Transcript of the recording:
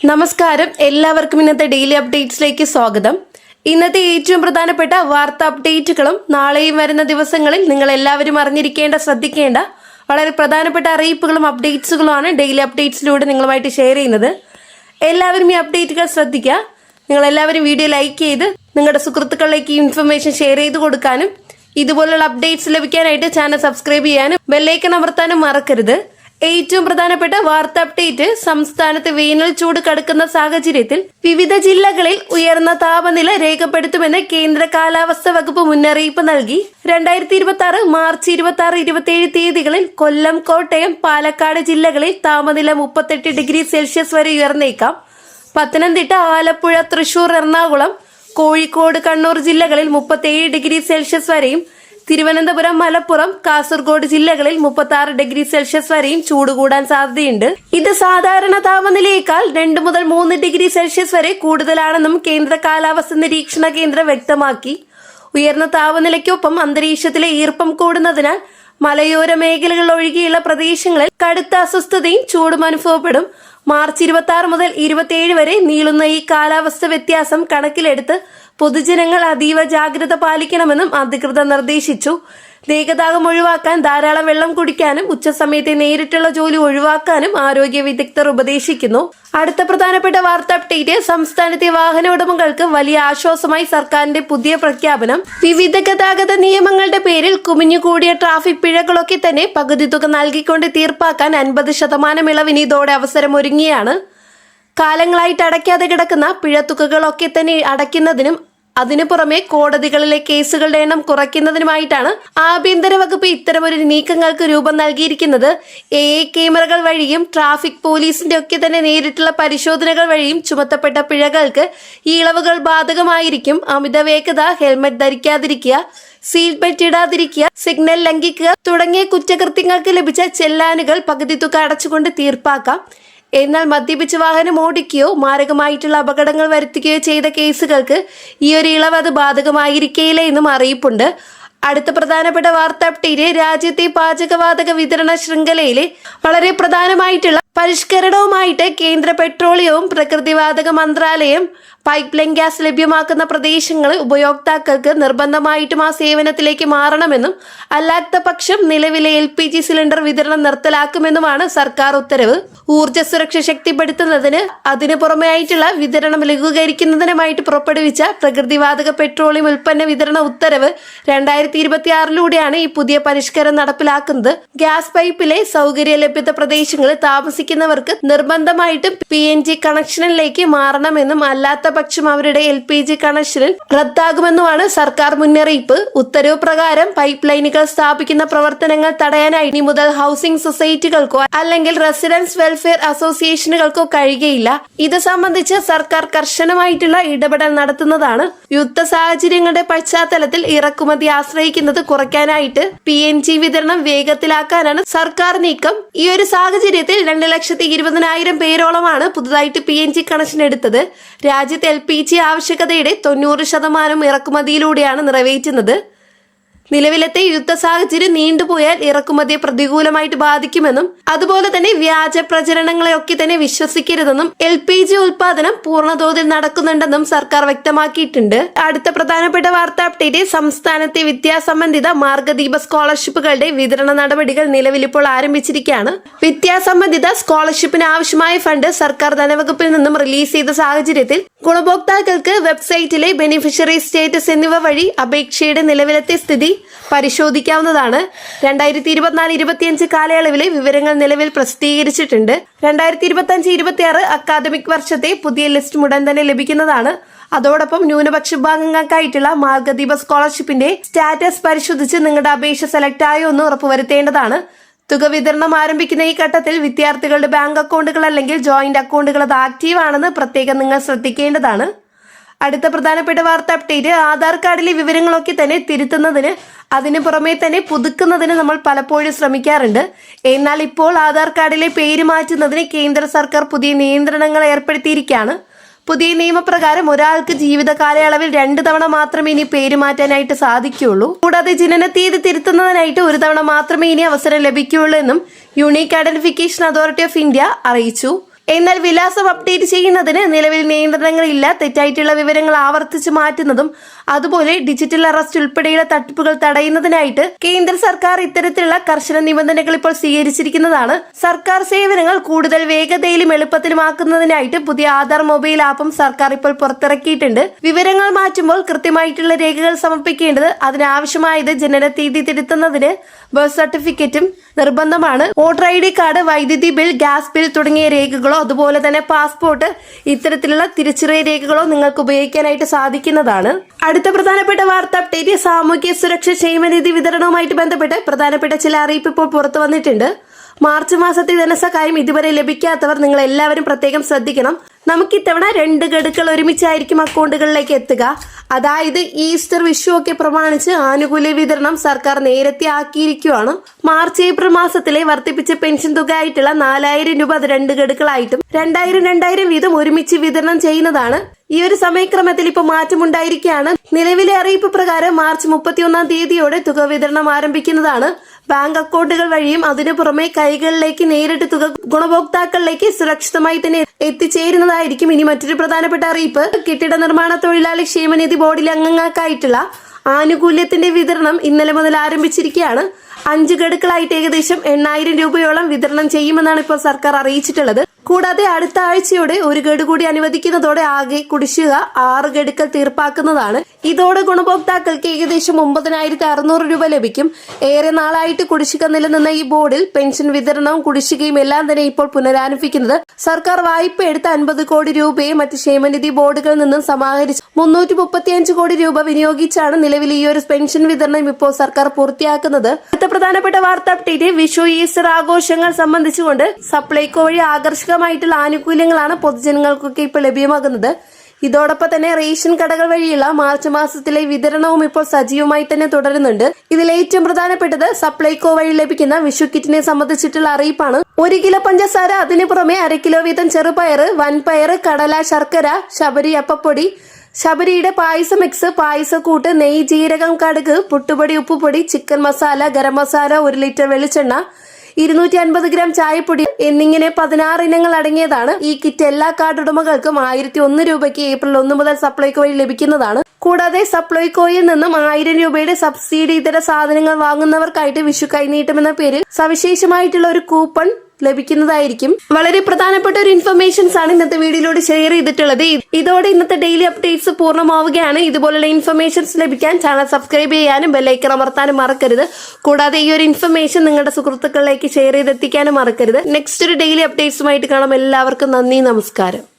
നമസ്കാരം, എല്ലാവർക്കും ഇന്നത്തെ ഡെയിലി അപ്ഡേറ്റ്സിലേക്ക് സ്വാഗതം. ഇന്നത്തെ ഏറ്റവും പ്രധാനപ്പെട്ട വാർത്താ അപ്ഡേറ്റുകളും നാളെയും വരുന്ന ദിവസങ്ങളിൽ നിങ്ങൾ എല്ലാവരും അറിഞ്ഞിരിക്കേണ്ട, ശ്രദ്ധിക്കേണ്ട വളരെ പ്രധാനപ്പെട്ട അറിയിപ്പുകളും അപ്ഡേറ്റ്സുകളുമാണ് ഡെയിലി അപ്ഡേറ്റ്സിലൂടെ നിങ്ങളുമായിട്ട് ഷെയർ ചെയ്യുന്നത്. എല്ലാവരും ഈ അപ്ഡേറ്റുകൾ ശ്രദ്ധിക്കുക. നിങ്ങൾ എല്ലാവരും വീഡിയോ ലൈക്ക് ചെയ്ത് നിങ്ങളുടെ സുഹൃത്തുക്കളിലേക്ക് ഈ ഇൻഫർമേഷൻ ഷെയർ ചെയ്ത് കൊടുക്കാനും ഇതുപോലുള്ള അപ്ഡേറ്റ്സ് ലഭിക്കാനായിട്ട് ചാനൽ സബ്സ്ക്രൈബ് ചെയ്യാനും ബെല്ലൈക്കൺ അമർത്താനും മറക്കരുത്. ഏറ്റവും പ്രധാനപ്പെട്ട വാർത്താ അപ്ഡേറ്റ്, സംസ്ഥാനത്ത് വേനൽ ചൂട് കടക്കുന്ന സാഹചര്യത്തിൽ വിവിധ ജില്ലകളിൽ ഉയർന്ന താപനില രേഖപ്പെടുത്തുമെന്ന് കേന്ദ്ര കാലാവസ്ഥാ വകുപ്പ് മുന്നറിയിപ്പ് നൽകി. 2026 മാർച്ച് 26, 27 തീയതികളിൽ കൊല്ലം, കോട്ടയം, പാലക്കാട് ജില്ലകളിൽ താപനില 38 ഡിഗ്രി സെൽഷ്യസ് വരെ ഉയർന്നേക്കാം. പത്തനംതിട്ട, ആലപ്പുഴ, തൃശൂർ, എറണാകുളം, കോഴിക്കോട്, കണ്ണൂർ ജില്ലകളിൽ 37 ഡിഗ്രി സെൽഷ്യസ് വരെയും തിരുവനന്തപുരം, മലപ്പുറം, കാസർഗോഡ് ജില്ലകളിൽ 36 ഡിഗ്രി സെൽഷ്യസ് വരെയും ചൂട് കൂടാൻ സാധ്യതയുണ്ട്. ഇത് സാധാരണ താപനിലയേക്കാൾ 2 മുതൽ 3 ഡിഗ്രി സെൽഷ്യസ് വരെ കൂടുതലാണെന്നും കേന്ദ്ര കാലാവസ്ഥ നിരീക്ഷണ കേന്ദ്രം വ്യക്തമാക്കി. ഉയർന്ന താപനിലയ്ക്കൊപ്പം അന്തരീക്ഷത്തിലെ ഈർപ്പം കൂടുന്നതിനാൽ മലയോര മേഖലകൾ ഒഴികെയുള്ള പ്രദേശങ്ങളിൽ കടുത്ത അസ്വസ്ഥതയും ചൂടും അനുഭവപ്പെടും. മാർച്ച് 26 മുതൽ 27 വരെ നീളുന്ന ഈ കാലാവസ്ഥ വ്യത്യാസം കണക്കിലെടുത്ത് പൊതുജനങ്ങൾ അതീവ ജാഗ്രത പാലിക്കണമെന്നും അധികൃതർ നിർദ്ദേശിച്ചു. ദേഹദാഹം ഒഴിവാക്കാൻ ധാരാളം വെള്ളം കുടിക്കാനും ഉച്ചസമയത്തെ നേരിട്ടുള്ള ജോലി ഒഴിവാക്കാനും ആരോഗ്യ വിദഗ്ധർ ഉപദേശിക്കുന്നു. അടുത്ത പ്രധാനപ്പെട്ട വാർത്താ അപ്ഡേറ്റ്, സംസ്ഥാനത്തെ വാഹന ഉടമകൾക്ക് വലിയ ആശ്വാസമായി സർക്കാരിന്റെ പുതിയ പ്രഖ്യാപനം. വിവിധ ഗതാഗത നിയമങ്ങളുടെ പേരിൽ കുമിഞ്ഞുകൂടിയ ട്രാഫിക് പിഴകളൊക്കെ തന്നെ പകുതി തുക നൽകിക്കൊണ്ട് തീർപ്പാക്കാൻ 50% ഇളവിന് ഇതോടെ അവസരമൊരുങ്ങിയാണ്. കാലങ്ങളായിട്ട് അടയ്ക്കാതെ കിടക്കുന്ന പിഴത്തുകകളൊക്കെ തന്നെ അടയ്ക്കുന്നതിനും അതിനു പുറമെ കോടതികളിലെ കേസുകളുടെ എണ്ണം കുറയ്ക്കുന്നതിനുമായിട്ടാണ് ആഭ്യന്തര വകുപ്പ് ഇത്തരമൊരു നീക്കങ്ങൾക്ക് രൂപം നൽകിയിരിക്കുന്നത്. AI ക്യാമറകൾ വഴിയും ട്രാഫിക് പോലീസിന്റെ ഒക്കെ തന്നെ നേരിട്ടുള്ള പരിശോധനകൾ വഴിയും ചുമത്തപ്പെട്ട പിഴകൾക്ക് ഈ ഇളവുകൾ ബാധകമായിരിക്കും. അമിത വേഗത, ഹെൽമറ്റ് ധരിക്കാതിരിക്കുക, സീറ്റ് ബെൽറ്റ് ഇടാതിരിക്കുക, സിഗ്നൽ ലംഘിക്കുക തുടങ്ങിയ കുറ്റകൃത്യങ്ങൾക്ക് ലഭിച്ച ചെല്ലാനുകൾ പകുതി തുക അടച്ചുകൊണ്ട് തീർപ്പാക്കാം. എന്നാൽ മദ്യപിച്ച് വാഹനം ഓടിക്കുകയോ മാരകമായിട്ടുള്ള അപകടങ്ങൾ വരുത്തുകയോ ചെയ്ത കേസുകൾക്ക് ഈ ഒരു ഇളവ് അത് ബാധകമായിരിക്കില്ല എന്നും അറിയിപ്പുണ്ട്. അടുത്ത പ്രധാനപ്പെട്ട വാർത്താ അപ്ഡേറ്റ്, രാജ്യത്തെ പാചകവാതക വിതരണ ശൃംഖലയിലെ വളരെ പ്രധാനമായിട്ടുള്ള പരിഷ്കരണവുമായിട്ട് കേന്ദ്ര പെട്രോളിയവും പ്രകൃതിവാതക മന്ത്രാലയം പൈപ്പ് ലൈൻ ഗ്യാസ് ലഭ്യമാക്കുന്ന പ്രദേശങ്ങളിൽ ഉപയോക്താക്കൾക്ക് നിർബന്ധമായിട്ടും ആ സേവനത്തിലേക്ക് മാറണമെന്നും അല്ലാത്ത പക്ഷം നിലവിലെ LPG സിലിണ്ടർ വിതരണം നിർത്തലാക്കുമെന്നുമാണ് സർക്കാർ ഉത്തരവ്. ഊർജ്ജ സുരക്ഷ ശക്തിപ്പെടുത്തുന്നതിന് അതിനു പുറമെയായിട്ടുള്ള വിതരണം ലഘൂകരിക്കുന്നതിനുമായിട്ട് പുറപ്പെടുവിച്ച പ്രകൃതിവാതക പെട്രോളിയം ഉൽപ്പന്ന വിതരണ ഉത്തരവ് 2026 ഈ പുതിയ പരിഷ്കരണം നടപ്പിലാക്കുന്നത്. ഗ്യാസ് പൈപ്പിലെ സൗകര്യ ലഭ്യത പ്രദേശങ്ങളിൽ താമസിക്കുന്നവർക്ക് നിർബന്ധമായിട്ടും PNG കണക്ഷനിലേക്ക് മാറണമെന്നും അല്ലാത്ത പക്ഷം അവരുടെ LPG കണക്ഷനിൽ റദ്ദാകുമെന്നുമാണ് സർക്കാർ മുന്നറിയിപ്പ്. ഉത്തരവ് പ്രകാരം പൈപ്പ് ലൈനുകൾ സ്ഥാപിക്കുന്ന പ്രവർത്തനങ്ങൾ തടയാനായി ഇനി മുതൽ ഹൗസിംഗ് സൊസൈറ്റികൾക്കോ അല്ലെങ്കിൽ റെസിഡൻസ് വെൽഫെയർ അസോസിയേഷനുകൾക്കോ കഴിയുകയില്ല. ഇത് സംബന്ധിച്ച് സർക്കാർ കർശനമായിട്ടുള്ള ഇടപെടൽ നടത്തുന്നതാണ്. യുദ്ധ സാഹചര്യങ്ങളുടെ പശ്ചാത്തലത്തിൽ ഇറക്കുമതി ആശ്രയിക്കുന്നത് കുറയ്ക്കാനായിട്ട് PNG വിതരണം വേഗത്തിലാക്കാനാണ് സർക്കാർ നീക്കം. ഈ ഒരു സാഹചര്യത്തിൽ 2,20,000 പേരോളമാണ് പുതുതായിട്ട് PNG കണക്ഷൻ എടുത്തത്. രാജ്യത്തെ LPG ആവശ്യകതയുടെ 90% ഇറക്കുമതിയിലൂടെയാണ് നിറവേറ്റുന്നത്. നിലവിലത്തെ യുദ്ധ സാഹചര്യം നീണ്ടുപോയാൽ ഇറക്കുമതിയെ പ്രതികൂലമായിട്ട് ബാധിക്കുമെന്നും അതുപോലെ തന്നെ വ്യാജ പ്രചരണങ്ങളെയൊക്കെ തന്നെ വിശ്വസിക്കരുതെന്നും LPG ഉൽപാദനം പൂർണ്ണതോതിൽ നടക്കുന്നുണ്ടെന്നും സർക്കാർ വ്യക്തമാക്കിയിട്ടുണ്ട്. അടുത്ത പ്രധാനപ്പെട്ട വാർത്താ അപ്ഡേറ്റ്, സംസ്ഥാനത്തെ വിദ്യാസംബന്ധിത മാർഗദീപ സ്കോളർഷിപ്പുകളുടെ വിതരണ നടപടികൾ നിലവിലിപ്പോൾ ആരംഭിച്ചിരിക്കുകയാണ്. വിദ്യാസംബന്ധിത സ്കോളർഷിപ്പിന് ആവശ്യമായ ഫണ്ട് സർക്കാർ ധനവകുപ്പിൽ നിന്നും റിലീസ് ചെയ്ത സാഹചര്യത്തിൽ ഗുണഭോക്താക്കൾക്ക് വെബ്സൈറ്റിലെ ബെനിഫിഷ്യറി സ്റ്റേറ്റസ് എന്നിവ വഴി അപേക്ഷയുടെ നിലവിലത്തെ സ്ഥിതി പരിശോധിക്കാവുന്നതാണ്. 2024-25 കാലയളവിലെ വിവരങ്ങൾ നിലവിൽ പ്രസിദ്ധീകരിച്ചിട്ടുണ്ട്. 2025-26 അക്കാദമിക് വർഷത്തെ പുതിയ ലിസ്റ്റ് ഉടൻ തന്നെ ലഭിക്കുന്നതാണ്. അതോടൊപ്പം ന്യൂനപക്ഷ വിഭാഗങ്ങൾക്കായിട്ടുള്ള മാർഗദീപ സ്കോളർഷിപ്പിന്റെ സ്റ്റാറ്റസ് പരിശോധിച്ച് നിങ്ങളുടെ അപേക്ഷ സെലക്ട് ആയോ എന്ന് ഉറപ്പുവരുത്തേണ്ടതാണ്. തുക വിതരണം ആരംഭിക്കുന്ന ഈ ഘട്ടത്തിൽ വിദ്യാർത്ഥികളുടെ ബാങ്ക് അക്കൗണ്ടുകൾ അല്ലെങ്കിൽ ജോയിന്റ് അക്കൗണ്ടുകൾ അത് ആക്റ്റീവ് ആണെന്ന് പ്രത്യേകം നിങ്ങൾ ശ്രദ്ധിക്കേണ്ടതാണ്. അടുത്ത പ്രധാനപ്പെട്ട വാർത്താ അപ്ഡേറ്റ്, ആധാർ കാർഡിലെ വിവരങ്ങളൊക്കെ തന്നെ തിരുത്തുന്നതിന് അതിനു പുറമെ തന്നെ പുതുക്കുന്നതിന് നമ്മൾ പലപ്പോഴും ശ്രമിക്കാറുണ്ട്. എന്നാൽ ഇപ്പോൾ ആധാർ കാർഡിലെ പേര് മാറ്റുന്നതിന് കേന്ദ്ര സർക്കാർ പുതിയ നിയന്ത്രണങ്ങൾ ഏർപ്പെടുത്തിയിരിക്കുകയാണ്. പുതിയ നിയമപ്രകാരം ഒരാൾക്ക് ജീവിത കാലയളവിൽ 2 തവണ മാത്രമേ ഇനി പേര് മാറ്റാനായിട്ട് സാധിക്കുകയുള്ളൂ. കൂടാതെ ജനന തീയതി തിരുത്തുന്നതിനായിട്ട് 1 തവണ മാത്രമേ ഇനി അവസരം ലഭിക്കുകയുള്ളൂ എന്നും unique identification authority of India അറിയിച്ചു. എന്നാൽ വിലാസം അപ്ഡേറ്റ് ചെയ്യുന്നതിന് നിലവിൽ നിയന്ത്രണങ്ങളില്ല. തെറ്റായിട്ടുള്ള വിവരങ്ങൾ ആവർത്തിച്ച് മാറ്റുന്നതും അതുപോലെ ഡിജിറ്റൽ അറസ്റ്റ് ഉൾപ്പെടെയുള്ള തട്ടിപ്പുകൾ തടയുന്നതിനായിട്ട് കേന്ദ്ര സർക്കാർ ഇത്തരത്തിലുള്ള കർശന നിബന്ധനകൾ ഇപ്പോൾ സ്വീകരിച്ചിരിക്കുന്നതാണ്. സർക്കാർ സേവനങ്ങൾ കൂടുതൽ വേഗതയിലും എളുപ്പത്തിലുമാക്കുന്നതിനായിട്ട് പുതിയ ആധാർ മൊബൈൽ ആപ്പും സർക്കാർ ഇപ്പോൾ പുറത്തിറക്കിയിട്ടുണ്ട്. വിവരങ്ങൾ മാറ്റുമ്പോൾ കൃത്യമായിട്ടുള്ള രേഖകൾ സമർപ്പിക്കേണ്ടത്. അതിനാവശ്യമായത് ജനനത്തീയതി തിരുത്തുന്നതിന് ബർത്ത് സർട്ടിഫിക്കറ്റും നിർബന്ധമാണ്. വോട്ടർ ID കാർഡ്, വൈദ്യുതി ബിൽ, ഗ്യാസ് ബിൽ തുടങ്ങിയ രേഖകളോ അതുപോലെ തന്നെ പാസ്പോർട്ട്, ഇത്തരത്തിലുള്ള തിരിച്ചറിയൽ രേഖകളോ നിങ്ങൾക്ക് ഉപയോഗിക്കാനായിട്ട് സാധിക്കുന്നതാണ്. അടുത്ത പ്രധാനപ്പെട്ട വാർത്ത അപ്ഡേറ്റ് സാമൂഹ്യ സുരക്ഷ ക്ഷേമനിധി വിതരണവുമായിട്ട് ബന്ധപ്പെട്ട് പ്രധാനപ്പെട്ട ചില അറിയിപ്പ് ഇപ്പോൾ പുറത്തു വന്നിട്ടുണ്ട്. മാർച്ച് മാസത്തെ ധനസഹായം ഇതുവരെ ലഭിക്കാത്തവർ നിങ്ങൾ എല്ലാവരും പ്രത്യേകം ശ്രദ്ധിക്കണം. നമുക്ക് ഇത്തവണ 2 ഗഡുക്കൾ ഒരുമിച്ചായിരിക്കും അക്കൗണ്ടുകളിലേക്ക് എത്തുക. അതായത് ഈസ്റ്റർ, വിഷു ഒക്കെ പ്രമാണിച്ച് ആനുകൂല്യ വിതരണം സർക്കാർ നേരത്തെ ആക്കിയിരിക്കുകയാണ്. മാർച്ച് ഏപ്രിൽ മാസത്തിലെ വർദ്ധിപ്പിച്ച പെൻഷൻ തുക ആയിട്ടുള്ള 4000 രൂപ അത് 2 ഗഡുക്കളായിട്ടും 2000 വീതം ഒരുമിച്ച് വിതരണം ചെയ്യുന്നതാണ്. ഈ ഒരു സമയക്രമത്തിൽ ഇപ്പോൾ മാറ്റമുണ്ടായിരിക്കുകയാണ്. നിലവിലെ അറിയിപ്പ് പ്രകാരം മാർച്ച് 31 തീയതിയോടെ തുക വിതരണം ആരംഭിക്കുന്നതാണ്. ബാങ്ക് അക്കൗണ്ടുകൾ വഴിയും അതിനു പുറമെ കൈകളിലേക്ക് നേരിട്ട് തുക ഗുണഭോക്താക്കളിലേക്ക് സുരക്ഷിതമായി തന്നെ എത്തിച്ചേരുന്നതായിരിക്കും. ഇനി മറ്റൊരു പ്രധാനപ്പെട്ട അറിയിപ്പ്, കെട്ടിട നിർമ്മാണ തൊഴിലാളി ക്ഷേമനിധി ബോർഡിലെ അംഗങ്ങൾക്കായിട്ടുള്ള ആനുകൂല്യത്തിന്റെ വിതരണം ഇന്നലെ മുതൽ ആരംഭിച്ചിരിക്കുകയാണ്. 5 ഗഡുക്കളായിട്ട് ഏകദേശം 8000 രൂപയോളം വിതരണം ചെയ്യുമെന്നാണ് ഇപ്പോൾ സർക്കാർ അറിയിച്ചിട്ടുള്ളത്. കൂടാതെ അടുത്ത ആഴ്ചയോടെ 1 ഗഡു കൂടി അനുവദിക്കുന്നതോടെ ആകെ കുടിശ്ശിക 6 ഗഡുക്കൾ തീർപ്പാക്കുന്നതാണ്. ഇതോടെ ഗുണഭോക്താക്കൾക്ക് ഏകദേശം 9600 രൂപ ലഭിക്കും. ഏറെ നാളായിട്ട് കുടിശ്ശിക നിലനിന്ന ഈ ബോർഡിൽ പെൻഷൻ വിതരണവും കുടിശ്ശികയും എല്ലാം തന്നെ ഇപ്പോൾ പുനരാരംഭിക്കുന്നത്. സർക്കാർ വായ്പ എടുത്ത 50 കോടി രൂപയെ മറ്റ് ക്ഷേമനിധി ബോർഡുകളിൽ നിന്നും സമാഹരിച്ച് 335 കോടി രൂപ വിനിയോഗിച്ചാണ് നിലവിൽ ഈ ഒരു പെൻഷൻ വിതരണം ഇപ്പോൾ സർക്കാർ പൂർത്തിയാക്കുന്നത്. അടുത്ത പ്രധാനപ്പെട്ട വാർത്ത അപ്ഡേറ്റ്, വിഷു, ഈസ്റ്റർ ആഘോഷങ്ങൾ സംബന്ധിച്ചുകൊണ്ട് സപ്ലൈകോ വഴി ആകർഷകമായിട്ടുള്ള ആനുകൂല്യങ്ങളാണ് പൊതുജനങ്ങൾക്കൊക്കെ ഇപ്പോൾ ലഭ്യമാകുന്നത്. ഇതോടൊപ്പം തന്നെ റേഷൻ കടകൾ വഴിയുള്ള മാർച്ച് മാസത്തിലെ വിതരണവും ഇപ്പോൾ സജീവമായി തന്നെ തുടരുന്നുണ്ട്. ഇതിൽ ഏറ്റവും പ്രധാനപ്പെട്ടത് സപ്ലൈകോ വഴി ലഭിക്കുന്ന വിഷു കിറ്റിനെ സംബന്ധിച്ചിട്ടുള്ള അറിയിപ്പാണ്. 1 കിലോ പഞ്ചസാര, അതിനു പുറമെ 1/2 കിലോ വീതം ചെറുപയർ, വൻപയർ, കടല, ശർക്കര, ശബരി അപ്പപ്പൊടി, ശബരിയുടെ പായസ മിക്സ്, പായസക്കൂട്ട്, നെയ്യ്, ജീരകം, കടുക്, പുട്ടുപൊടി, ഉപ്പുപൊടി, ചിക്കൻ മസാല, ഗരം മസാല, 1 ലിറ്റർ വെളിച്ചെണ്ണ, 250 ഗ്രാം ചായപ്പൊടി എന്നിങ്ങനെ 16 ഇനങ്ങൾ അടങ്ങിയതാണ്. ഈ കിറ്റ് എല്ലാ കാർഡ് ഉടമകൾക്കും 1001 രൂപയ്ക്ക് ഏപ്രിൽ 1 മുതൽ സപ്ലൈകോ വഴി ലഭിക്കുന്നതാണ്. കൂടാതെ സപ്ലൈകോയിൽ നിന്നും 1000 രൂപയുടെ സബ്സിഡി ഇതര സാധനങ്ങൾ വാങ്ങുന്നവർക്കായിട്ട് വിഷു കൈനീട്ടം എന്ന പേരിൽ സവിശേഷമായിട്ടുള്ള ഒരു കൂപ്പൺ ലഭിക്കുന്നതായിരിക്കും. വളരെ പ്രധാനപ്പെട്ട ഒരു ഇൻഫർമേഷൻസ് ആണ് ഇന്നത്തെ വീഡിയോയിലൂടെ ഷെയർ ചെയ്തിട്ടുള്ളത്. ഇതോടെ ഇന്നത്തെ ഡെയിലി അപ്ഡേറ്റ്സ് പൂർണ്ണമാവുകയാണ്. ഇതുപോലുള്ള ഇൻഫർമേഷൻസ് ലഭിക്കാൻ ചാനൽ സബ്സ്ക്രൈബ് ചെയ്യാനും ബെല്ലൈക്കൺ അമർത്താനും മറക്കരുത്. കൂടാതെ ഈ ഒരു ഇൻഫർമേഷൻ നിങ്ങളുടെ സുഹൃത്തുക്കളിലേക്ക് ഷെയർ ചെയ്തെത്തിക്കാനും മറക്കരുത്. നെക്സ്റ്റ് ഒരു ഡെയിലി അപ്ഡേറ്റ്സുമായിട്ട് കാണാം. എല്ലാവർക്കും നന്ദി, നമസ്കാരം.